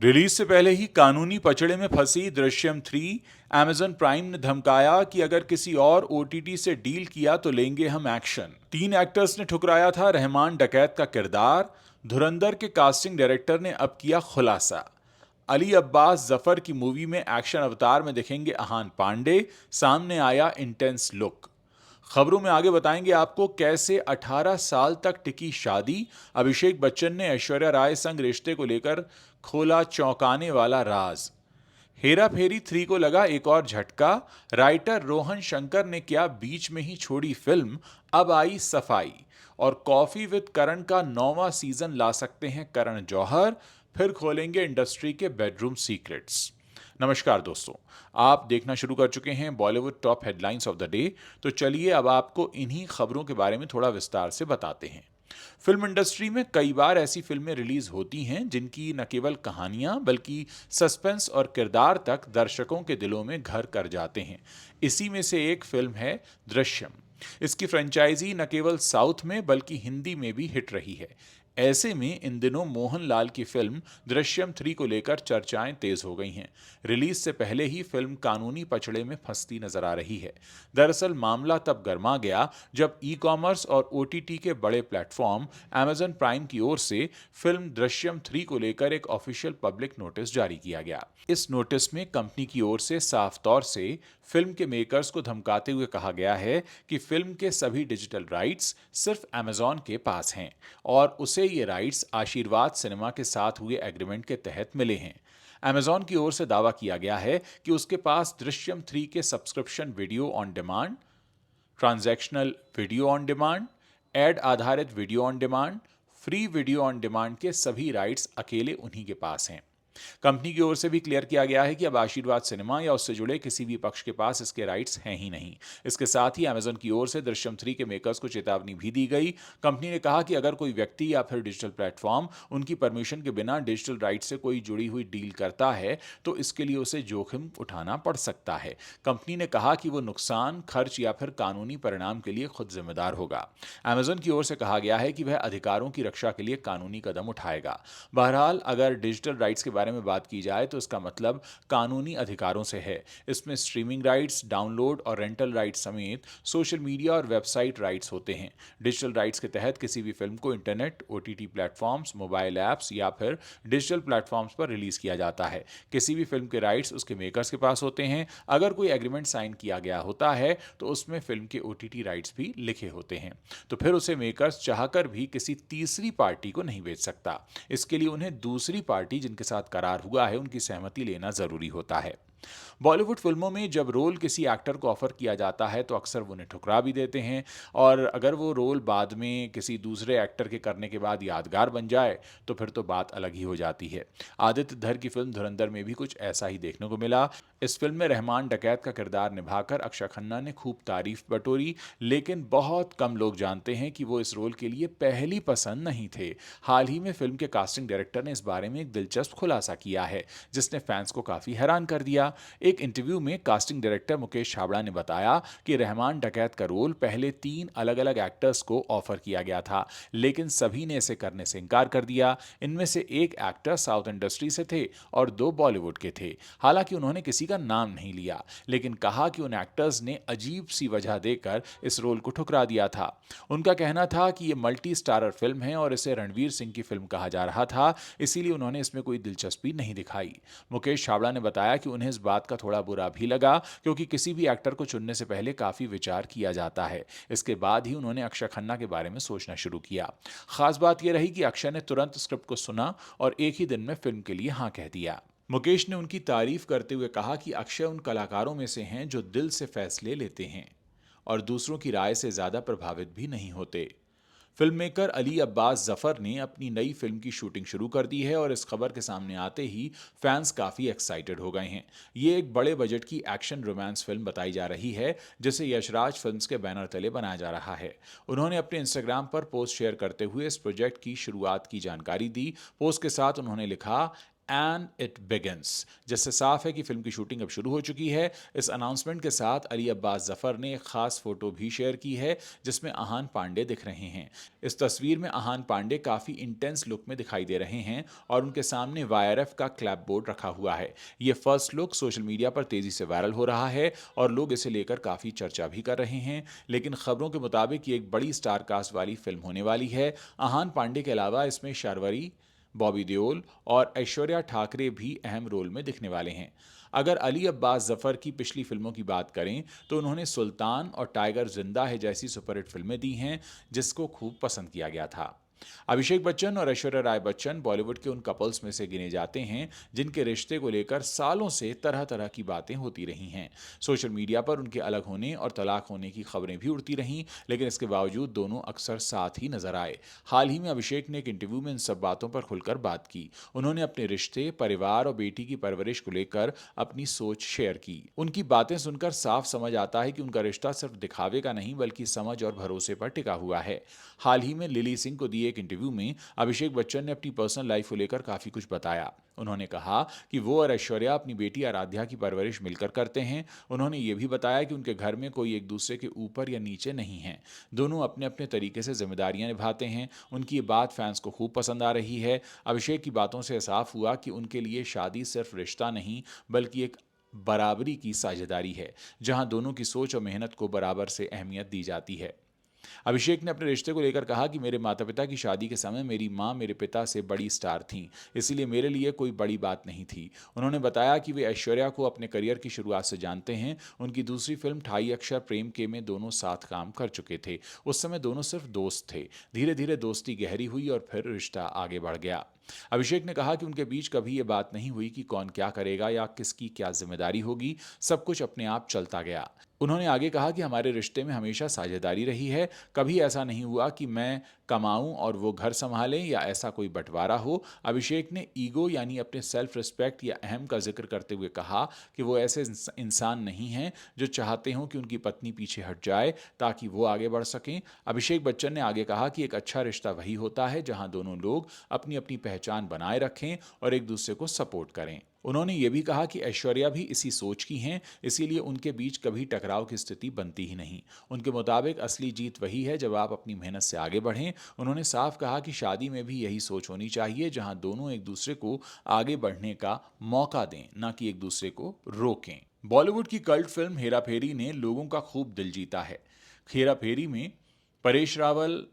Release से पहले ही कानूनी पचड़े में फंसी दृश्यम 3। Amazon प्राइम ने धमकाया कि अगर किसी और ओटीटी से डील किया तो लेंगे हम एक्शन। 3 एक्टर्स ने ठुकराया था रहमान डकैत का किरदार। धुरंधर के कास्टिंग डायरेक्टर ने अब किया खुलासा। अली अब्बास जफर की मूवी में एक्शन अवतार में दिखेंगे अहान पांडे। सामने आया इंटेंस लुक। खबरों में आगे बताएंगे आपको कैसे 18 साल तक टिकी शादी। अभिषेक बच्चन ने ऐश्वर्या राय संग रिश्ते को लेकर खोला चौंकाने वाला राज। हेरा फेरी 3 को लगा एक और झटका। राइटर रोहन शंकर ने क्या बीच में ही छोड़ी फिल्म। अब आई सफाई। और कॉफी विद करण का 9वां सीजन ला सकते हैं करण जौहर। फिर खोलेंगे इंडस्ट्री के बेडरूम सीक्रेट्स। नमस्कार दोस्तों, आप देखना शुरू कर चुके हैं Bollywood top headlines of the day. तो चलिए अब आपको इन्हीं खबरों के बारे में थोड़ा विस्तार से बताते हैं। फिल्म इंडस्ट्री में कई बार ऐसी फिल्में रिलीज होती हैं जिनकी न केवल कहानियां बल्कि सस्पेंस और किरदार तक दर्शकों के दिलों में घर कर जाते हैं। इसी में से एक फिल्म है दृश्यम। इसकी फ्रेंचाइजी न केवल साउथ में बल्कि हिंदी में भी हिट रही है। ऐसे में इन दिनों मोहनलाल की फिल्म दृश्यम 3 को लेकर चर्चाएं तेज हो गई हैं। रिलीज से पहले ही फिल्म कानूनी पचड़े में फंसती नजर आ रही है। दरअसल मामला तब गर्मा गया जब ई कॉमर्स और ओटीटी के बड़े प्लेटफॉर्म Amazon प्राइम की ओर से फिल्म दृश्यम 3 को लेकर एक ऑफिशियल पब्लिक नोटिस जारी किया गया। इस नोटिस में कंपनी की ओर से साफ तौर से फिल्म के मेकर्स को धमकाते हुए कहा गया है कि फिल्म के सभी डिजिटल राइट्स सिर्फ Amazon के पास हैं और उसे ये राइट्स आशीर्वाद सिनेमा के साथ हुए एग्रीमेंट के तहत मिले हैं। Amazon की ओर से दावा किया गया है कि उसके पास दृश्यम 3 के subscription video on demand, transactional video on demand, ad आधारित video on demand, free video on demand के सभी राइट्स अकेले उन्हीं के पास हैं। कंपनी की ओर से भी क्लियर किया गया है कि अब आशीर्वाद सिनेमा या उससे जुड़े किसी भी पक्ष के पास इसके राइट्स हैं ही नहीं। इसके साथ ही Amazon की ओर से दृश्यम 3 के मेकर्स को चेतावनी भी दी गई। कंपनी ने कहा कि अगर कोई व्यक्ति या फिर डिजिटल प्लेटफॉर्म उनकी परमिशन के बिना डिजिटल राइट से कोई जुड़ी हुई डील करता है तो इसके लिए उसे जोखिम उठाना पड़ सकता है। कंपनी ने कहा कि वो नुकसान, खर्च या फिर कानूनी परिणाम के लिए खुद जिम्मेदार होगा। Amazon की ओर से कहा गया है कि वह अधिकारों की रक्षा के लिए कानूनी कदम उठाएगा। बहरहाल अगर डिजिटल राइट्स के बारे में बात की जाए तो इसका मतलब कानूनी अधिकारों से है। इसमें स्ट्रीमिंग राइट्स, डाउनलोड और रेंटल राइट्स समेत सोशल मीडिया और वेबसाइट राइट्स होते हैं। डिजिटल राइट्स के तहत किसी भी फिल्म को internet, OTT platforms, mobile apps या फिर डिजिटल प्लेटफॉर्म्स पर रिलीज किया जाता है। किसी भी फिल्म के राइट्स उसके मेकर्स के पास होते हैं। अगर कोई एग्रीमेंट साइन किया गया होता है तो उसमें फिल्म के ओटीटी राइट्स भी लिखे होते हैं। तो फिर उसे मेकर्स चाहकर भी किसी तीसरी पार्टी को नहीं बेच सकता। इसके लिए उन्हें दूसरी पार्टी जिनके साथ करार हुआ है उनकी सहमति लेना जरूरी होता है। बॉलीवुड फिल्मों में जब रोल किसी एक्टर को ऑफर किया जाता है तो अक्सर वो उन्हें ठुकरा भी देते हैं। और अगर वो रोल बाद में किसी दूसरे एक्टर के करने के बाद यादगार बन जाए तो फिर तो बात अलग ही हो जाती है। आदित्य धर की फिल्म धुरंधर में भी कुछ ऐसा ही देखने को मिला। इस फिल्म में रहमान डकैत का किरदार निभाकर अक्षय खन्ना ने खूब तारीफ बटोरी, लेकिन बहुत कम लोग जानते हैं कि वो इस रोल के लिए पहली पसंद नहीं थे। हाल ही में फिल्म के कास्टिंग डायरेक्टर ने इस बारे में एक दिलचस्प खुलासा किया है जिसने फैंस को काफी हैरान कर दिया। एक इंटरव्यू में कास्टिंग डायरेक्टर मुकेश छाबड़ा ने बताया कि रहमान डकैत का रोल पहले 3 अलग अलग एक्टर्स को ऑफर किया गया था, लेकिन सभी ने इसे करने से इनकार कर दिया। इनमें से एक एक्टर साउथ इंडस्ट्री से थे और 2 बॉलीवुड के थे। हालांकि उन्होंने किसी का नाम नहीं लिया, लेकिन कहा कि उन एक्टर्स ने अजीब सी वजह देकर इस रोल को ठुकरा दिया था। उनका कहना था कि ये मल्टी स्टारर फिल्म है और इसे रणवीर सिंह की फिल्म कहा जा रहा था, इसीलिए उन्होंने इसमें कोई दिलचस्पी नहीं दिखाई। मुकेश छाबड़ा ने बताया कि उन्हें इस बात का थोड़ा बुरा भी लगा क्योंकि किसी भी एक्टर को चुनने से पहले काफी विचार किया जाता है। इसके बाद ही उन्होंने अक्षय खन्ना के बारे में सोचना शुरू किया। खास बात यह रही कि अक्षय ने तुरंत स्क्रिप्ट को सुना और एक ही दिन में फिल्म के लिए हाँ कह दिया। मुकेश ने उनकी तारीफ करते हुए कहा कि अक्षय उन कलाकारों में से हैं जो दिल से फैसले लेते हैं और दूसरों की राय से ज्यादा प्रभावित भी नहीं होते। फिल्म मेकर अली अब्बास जफर ने अपनी नई फिल्म की शूटिंग शुरू कर दी है और इस खबर के सामने आते ही फैंस काफी एक्साइटेड हो गए हैं। ये एक बड़े बजट की एक्शन रोमांस फिल्म बताई जा रही है जिसे यशराज फिल्म्स के बैनर तले बनाया जा रहा है। उन्होंने अपने इंस्टाग्राम पर पोस्ट शेयर करते हुए इस प्रोजेक्ट की शुरुआत की जानकारी दी। पोस्ट के साथ उन्होंने लिखा, एंड इट बिगिंस, जिससे साफ है कि फिल्म की शूटिंग अब शुरू हो चुकी है। इस अनाउंसमेंट के साथ अली अब्बास जफर ने एक खास फोटो भी शेयर की है जिसमें आहान पांडे दिख रहे हैं। इस तस्वीर में आहान पांडे काफी इंटेंस लुक में दिखाई दे रहे हैं और उनके सामने वाईआरएफ का क्लैप बोर्ड रखा हुआ है। ये फर्स्ट लुक सोशल मीडिया पर तेजी से वायरल हो रहा है और लोग इसे लेकर काफी चर्चा भी कर रहे हैं। लेकिन खबरों के मुताबिक ये एक बड़ी स्टार कास्ट वाली फिल्म होने वाली है। आहान पांडे के अलावा इसमें शार्वरी, बॉबी देओल और ऐश्वर्या ठाकरे भी अहम रोल में दिखने वाले हैं। अगर अली अब्बास जफर की पिछली फिल्मों की बात करें तो उन्होंने सुल्तान और टाइगर जिंदा है जैसी सुपरहिट फिल्में दी हैं जिसको खूब पसंद किया गया था। अभिषेक बच्चन और ऐश्वर्या राय बच्चन बॉलीवुड के उन कपल्स में से गिने जाते हैं जिनके रिश्ते को लेकर सालों से तरह तरह की बातें होती रही हैं। सोशल मीडिया पर उनके अलग होने और तलाक होने की खबरें भी उड़ती रहीं, लेकिन इसके बावजूद दोनों अक्सर साथ ही नजर आए। हाल ही में अभिषेक ने एक इंटरव्यू में इन सब बातों पर खुलकर बात की। उन्होंने अपने रिश्ते, परिवार और बेटी की परवरिश को लेकर अपनी सोच शेयर की। उनकी बातें सुनकर साफ समझ आता है कि उनका रिश्ता सिर्फ दिखावे का नहीं बल्कि समझ और भरोसे पर टिका हुआ है। हाल ही में लिली सिंह को दिए एक इंटरव्यू में अभिषेक बच्चन ने अपनी पर्सनल लाइफ को लेकर काफी कुछ बताया। उन्होंने कहा कि वो और ऐश्वर्या अपनी बेटी आराध्या की परवरिश मिलकर करते हैं। उन्होंने ये भी बताया कि उनके घर में कोई एक दूसरे के ऊपर या नीचे नहीं है, दोनों अपने अपने तरीके से जिम्मेदारियां निभाते हैं। उनकी ये बात फैंस को खूब पसंद आ रही है। अभिषेक की बातों से साफ हुआ कि उनके लिए शादी सिर्फ रिश्ता नहीं बल्कि एक बराबरी की साझेदारी है, जहां दोनों की सोच और मेहनत को बराबर से अहमियत दी जाती है। अभिषेक ने अपने रिश्ते को लेकर कहा कि मेरे माता पिता की शादी के समय मेरी माँ मेरे पिता से बड़ी स्टार थीं, इसलिए मेरे लिए कोई बड़ी बात नहीं थी। उन्होंने बताया कि वे ऐश्वर्या को अपने करियर की शुरुआत से जानते हैं। उनकी दूसरी फिल्म ठाई अक्षर प्रेम के में दोनों साथ काम कर चुके थे। उस समय दोनों सिर्फ दोस्त थे। धीरे धीरे दोस्ती गहरी हुई और फिर रिश्ता आगे बढ़ गया। अभिषेक ने कहा कि उनके बीच कभी ये बात नहीं हुई कि कौन क्या करेगा या किसकी क्या जिम्मेदारी होगी, सब कुछ अपने आप चलता गया। उन्होंने आगे कहा कि हमारे रिश्ते में हमेशा साझेदारी रही है, कभी ऐसा नहीं हुआ कि मैं कमाऊं और वो घर संभालें या ऐसा कोई बंटवारा हो। अभिषेक ने ईगो यानी अपने सेल्फ रिस्पेक्ट या अहम का जिक्र करते हुए कहा कि वो ऐसे इंसान नहीं हैं जो चाहते हों कि उनकी पत्नी पीछे हट जाए ताकि वो आगे बढ़ सकें। अभिषेक बच्चन ने आगे कहा कि एक अच्छा रिश्ता वही होता है जहां दोनों लोग अपनी अपनी पहचान बनाए रखें और एक दूसरे को सपोर्ट करें। उन्होंने ये भी कहा कि ऐश्वर्या भी इसी सोच की हैं, इसीलिए उनके बीच कभी टकराव की स्थिति बनती ही नहीं। उनके मुताबिक असली जीत वही है जब आप अपनी मेहनत से आगे बढ़ें। उन्होंने साफ कहा कि शादी में भी यही सोच होनी चाहिए जहां दोनों एक दूसरे को आगे बढ़ने का मौका दें, न कि एक दूसरे को रोकें। बॉलीवुड की कल्ट फिल्म हेरा फेरी ने लोगों का खूब दिल जीता है। हेरा फेरी में परेश रावल,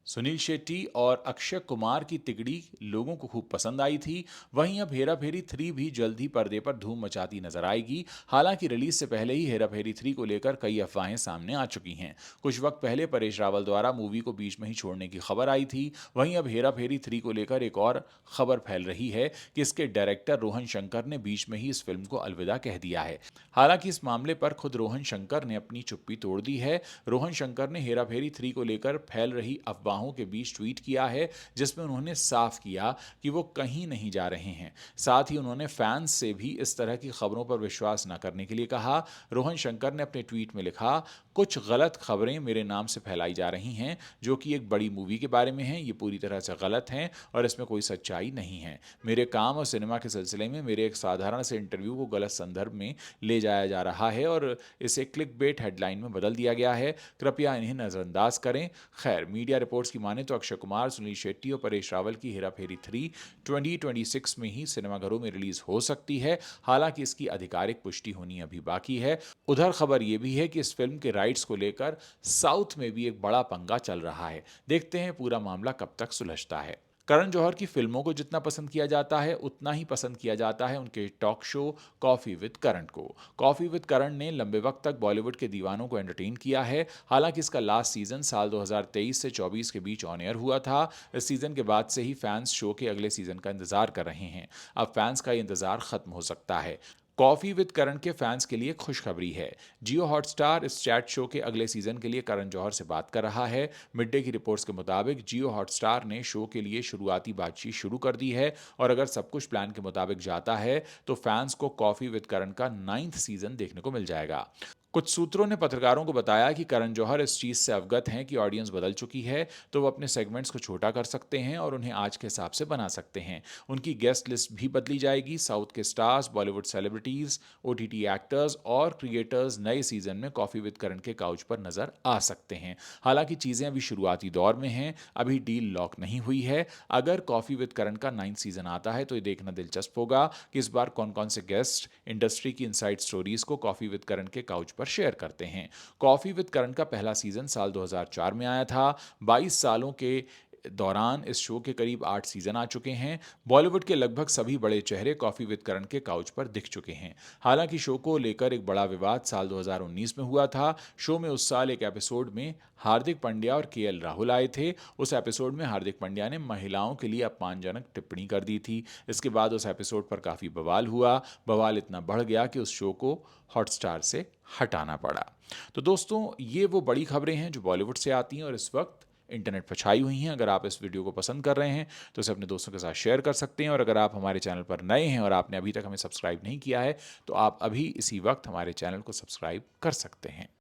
सुनील शेट्टी और अक्षय कुमार की तिकड़ी लोगों को खूब पसंद आई थी। वहीं अब हेरा फेरी 3 भी जल्द ही पर्दे पर धूम मचाती नजर आएगी। हालांकि रिलीज से पहले ही हेरा फेरी 3 को लेकर कई अफवाहें सामने आ चुकी हैं। कुछ वक्त पहले परेश रावल द्वारा मूवी को बीच में ही छोड़ने की खबर आई थी। वहीं अब हेरा फेरी 3 को लेकर एक और खबर फैल रही है कि इसके डायरेक्टर रोहन शंकर ने बीच में ही इस फिल्म को अलविदा कह दिया है। हालांकि इस मामले पर खुद रोहन शंकर ने अपनी चुप्पी तोड़ दी है। रोहन शंकर ने हेरा फेरी 3 को लेकर फैल रही अफवाहों के बीच ट्वीट किया है जिसमें उन्होंने साफ किया कि वो कहीं नहीं जा रहे हैं। साथ ही उन्होंने फैंस से भी इस तरह की खबरों पर विश्वास न करने के लिए कहा। रोहन शंकर ने अपने ट्वीट में लिखा, कुछ गलत खबरें मेरे नाम से फैलाई जा रही हैं जो कि एक बड़ी मूवी के बारे में हैं। ये पूरी तरह से गलत हैं और इसमें कोई सच्चाई नहीं है। मेरे काम और सिनेमा के सिलसिले में मेरे एक साधारण से इंटरव्यू को गलत संदर्भ में ले जाया जा रहा है और इसे क्लिक बेट हेडलाइन में बदल दिया गया है। कृपया इन्हें नजरअंदाज करें। खैर, मीडिया रिपोर्ट्स की माने तो अक्षय कुमार, सुनील शेट्टी और परेश रावल की हेरा फेरी 3 2026 में ही सिनेमाघरों में रिलीज हो सकती है। हालांकि इसकी आधिकारिक पुष्टि होनी अभी बाकी है। उधर खबर यह भी है कि इस फिल्म के राइट्स को लेकर साउथ में भी एक बड़ा पंगा चल रहा है। देखते हैं पूरा मामला कब तक सुलझता है। करण जौहर की फिल्मों को जितना पसंद किया जाता है उतना ही पसंद किया जाता है उनके टॉक शो कॉफी विद करण को। कॉफी विद करण ने लंबे वक्त तक बॉलीवुड के दीवानों को एंटरटेन किया है। हालांकि इसका लास्ट सीजन साल 2023 से 24 के बीच ऑन एयर हुआ था। इस सीजन के बाद से ही फैंस शो के अगले सीजन का इंतजार कर रहे हैं। अब फैंस का ये इंतजार खत्म हो सकता है। कॉफी विद करण के फैंस के लिए खुशखबरी है। जियो हॉटस्टार इस चैट शो के अगले सीजन के लिए करण जौहर से बात कर रहा है। मिड डे की रिपोर्ट्स के मुताबिक जियो हॉटस्टार ने शो के लिए शुरुआती बातचीत शुरू कर दी है और अगर सब कुछ प्लान के मुताबिक जाता है तो फैंस को कॉफी विद करण का 9th सीजन देखने को मिल जाएगा। कुछ सूत्रों ने पत्रकारों को बताया कि करण जौहर इस चीज से अवगत हैं कि ऑडियंस बदल चुकी है, तो वो अपने सेगमेंट्स को छोटा कर सकते हैं और उन्हें आज के हिसाब से बना सकते हैं। उनकी गेस्ट लिस्ट भी बदली जाएगी। साउथ के stars, Bollywood celebrities, OTT actors और क्रिएटर्स नए सीजन में कॉफी विद करण के काउच पर नजर आ सकते हैं। हालांकि चीजें अभी शुरुआती दौर में हैं, अभी डील लॉक नहीं हुई है। अगर कॉफी विद करण का 9th सीजन आता है तो ये देखना दिलचस्प होगा कि इस बार कौन कौन से गेस्ट इंडस्ट्री की इनसाइड स्टोरीज को कॉफी विद करण के काउच पर शेयर करते हैं। कॉफी विद करण का पहला सीजन साल 2004 में आया था। 22 सालों के दौरान इस शो के करीब 8 सीजन आ चुके हैं। बॉलीवुड के लगभग सभी बड़े चेहरे कॉफी विद करण के काउच पर दिख चुके हैं। हालांकि शो को लेकर एक बड़ा विवाद साल 2019 में हुआ था। शो में उस साल एक एपिसोड में हार्दिक पांड्या और केएल राहुल आए थे। उस एपिसोड में हार्दिक पांड्या ने महिलाओं के लिए अपमानजनक टिप्पणी कर दी थी। इसके बाद उस एपिसोड पर काफी बवाल हुआ। बवाल इतना बढ़ गया कि उस शो को हॉटस्टार से हटाना पड़ा। तो दोस्तों, ये वो बड़ी खबरें हैं जो बॉलीवुड से आती हैं और इस वक्त इंटरनेट पर छाई हुई हैं। अगर आप इस वीडियो को पसंद कर रहे हैं तो इसे अपने दोस्तों के साथ शेयर कर सकते हैं, और अगर आप हमारे चैनल पर नए हैं और आपने अभी तक हमें सब्सक्राइब नहीं किया है तो आप अभी इसी वक्त हमारे चैनल को सब्सक्राइब कर सकते हैं।